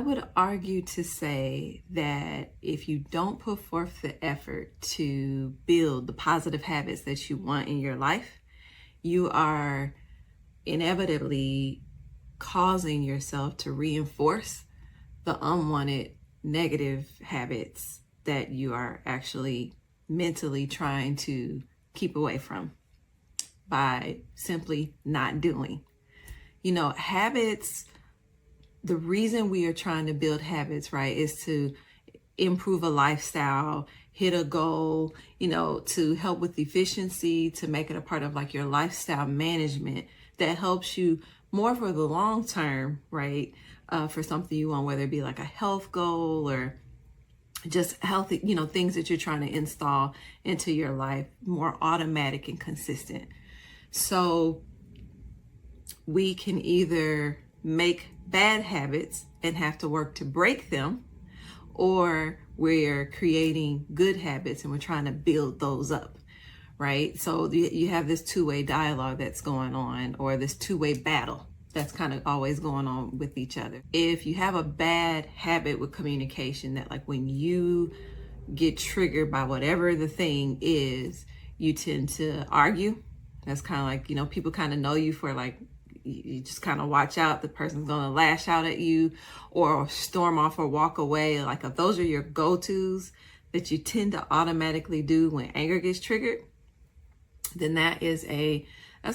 would argue to say that if you don't put forth the effort to build the positive habits that you want in your life, you are inevitably causing yourself to reinforce the unwanted negative habits that you are actually mentally trying to keep away from by simply not doing. Habits, the reason we are trying to build habits, right, is to improve a lifestyle, hit a goal, to help with efficiency, to make it a part of like your lifestyle management that helps you more for the long term, right? For something you want, whether it be like a health goal or just healthy, things that you're trying to install into your life, more automatic and consistent. So we can either make bad habits and have to work to break them, or we're creating good habits and we're trying to build those up, right? So you have this two-way dialogue that's going on, or this two-way battle that's kind of always going on with each other. If you have a bad habit with communication, that like when you get triggered by whatever the thing is, you tend to argue. That's kind of like, people kind of know you for like, you just kind of watch out. The person's going to lash out at you or storm off or walk away. Like if those are your go-tos that you tend to automatically do when anger gets triggered, then that's a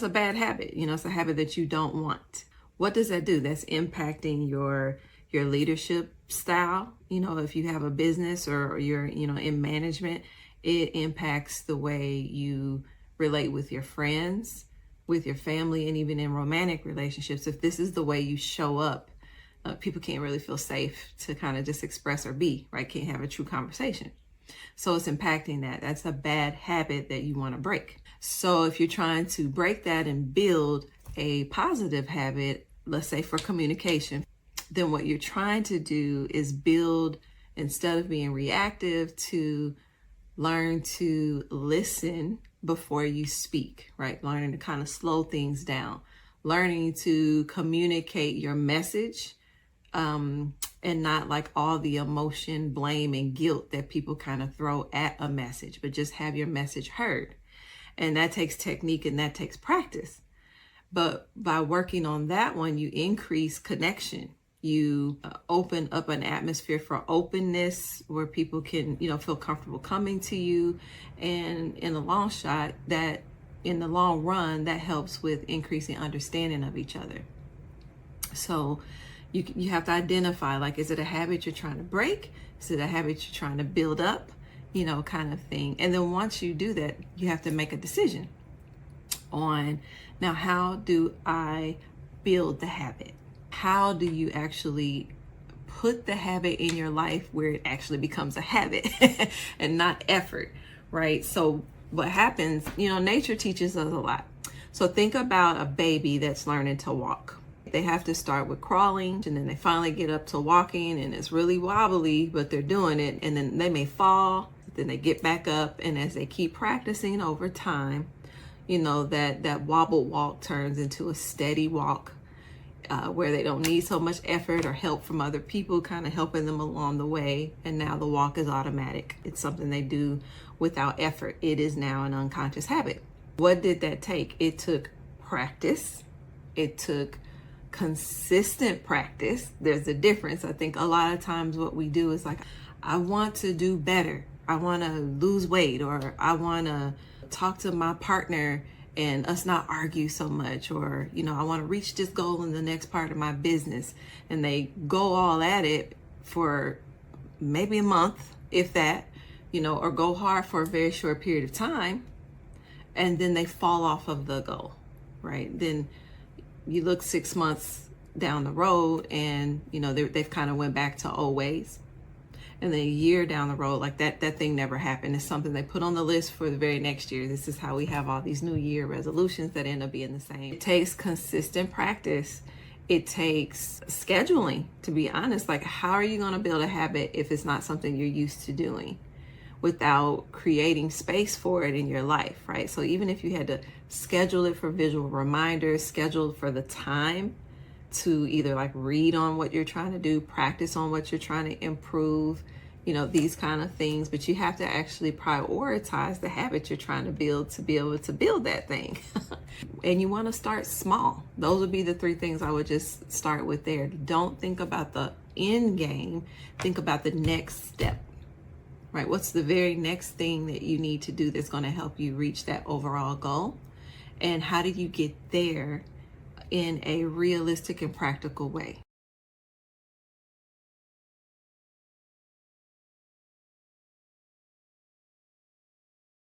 bad habit. It's a habit that you don't want. What does that do? That's impacting your leadership style. If you have a business or you're, in management, it impacts the way you relate with your friends, with your family, and even in romantic relationships. If this is the way you show up, people can't really feel safe to kind of just express or be, right? Can't have a true conversation. So it's impacting that. That's a bad habit that you want to break. So if you're trying to break that and build a positive habit, let's say for communication, then what you're trying to do is build, instead of being reactive, to learn to listen before you speak, right? Learning to kind of slow things down, learning to communicate your message, and not like all the emotion, blame, and guilt that people kind of throw at a message, but just have your message heard. And that takes technique and that takes practice. But by working on that one, you increase connection. You open up an atmosphere for openness where people can, feel comfortable coming to you. And in the long shot, that in the long run, that helps with increasing understanding of each other. So you have to identify, like, is it a habit you're trying to break? Is it a habit you're trying to build up? Kind of thing. And then once you do that, you have to make a decision on, now, how do I build the habit? How do you actually put the habit in your life where it actually becomes a habit and not effort, right? So what happens, nature teaches us a lot. So think about a baby that's learning to walk. They have to start with crawling, and then they finally get up to walking, and it's really wobbly, but they're doing it. And then they may fall, then they get back up. And as they keep practicing over time, that wobbled walk turns into a steady walk, where they don't need so much effort or help from other people kind of helping them along the way. And now the walk is automatic. It's something they do without effort. It is now an unconscious habit. What did that take? It took practice. It took consistent practice. There's a difference. I think a lot of times what we do is like, I want to do better. I want to lose weight, or I want to talk to my partner and us not argue so much, or, I want to reach this goal in the next part of my business. And they go all at it for maybe a month, if that, or go hard for a very short period of time. And then they fall off of the goal, right? Then you look 6 months down the road and, they've kind of went back to old ways. And then a year down the road, like that thing never happened. It's something they put on the list for the very next year. This is how we have all these New Year resolutions that end up being the same. It takes consistent practice. It takes scheduling, to be honest. Like, how are you going to build a habit if it's not something you're used to doing, without creating space for it in your life, right? So even if you had to schedule it for visual reminders, schedule for the time to either like read on what you're trying to do, practice on what you're trying to improve, these kind of things. But you have to actually prioritize the habit you're trying to build to be able to build that thing. And you want to start small. Those would be the 3 things I would just start with there. Don't think about the end game. Think about the next step, right? What's the very next thing that you need to do that's going to help you reach that overall goal? And how do you get there in a realistic and practical way?